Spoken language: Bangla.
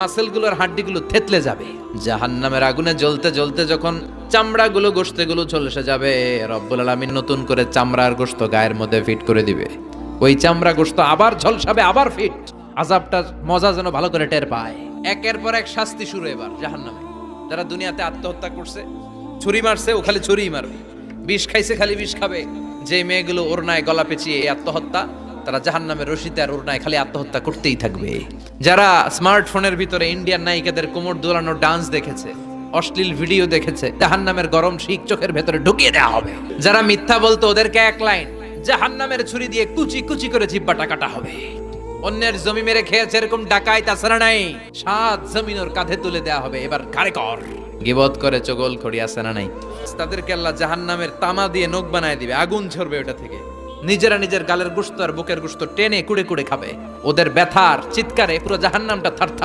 মাসেলগুলোর হাড্ডিগুলো থেতলে যাবে। জাহান্নামের আগুনে জ্বলতে জ্বলতে যখন চামড়াগুলো গোশতেগুলো ঝলসে যাবে, রব্বুল আলামিন নতুন করে চামড়ার গোশত গায়ের মধ্যে ফিট করে দিবে। ওই চামড়া গোশত আবার ঝলসাবে, আবার ফিট। আযাবটার মজা যেন ভালো করে টের পায়। একের পর এক শাস্তি শুরু এবার জাহান্নামে। যারা দুনিয়াতে আত্মহত্যা করছে, ছুরি মারছে, ও খালি ছুরিই মারবে। বিষ খাইছে, খালি বিষ খাবে। যে মেয়েগুলো ওড়নায় গলা পেঁচিয়ে এই আত্মহত্যা, তারা জাহান্নামের রশিতে আর ওড়নায় খালি আত্মহত্যা করতেই থাকবে। যারা স্মার্টফোনের ভিতরে ইন্ডিয়ান নায়িকাদের কোমর দোলানো ডান্স দেখেছে, অশ্লীল ভিডিও দেখেছে, জাহান্নামের গরম শিক চোখের ভেতরে ঢুকিয়ে দেওয়া হবে। যারা মিথ্যা বলতো, ওদেরকে এক লাইন জাহান্নামের ছুরি দিয়ে কুচি কুচি করে জিহ্বাটা কাটা হবে। অন্যের জমি মেরে খেয়েছে এরকম ডাকাই তাছাড়া নাই, 7 জমিন ওর কাঁধে তুলে দেওয়া হবে। এবার ঘাড়ে কর। গিবত করে চগল খড়ি আছে না নাই? তাদেরকে আল্লাহ জাহান্নামের তামা দিয়ে নখ বানায় দিবে, আগুন ঝরবে ওটা থেকে। নিজেরা নিজের গালের গোশত আর বুকের গোশত টেনে কুড়ে কুড়ে খাবে। ওদের ব্যথার চিৎকারে পুরো জাহান্নামটা থারথার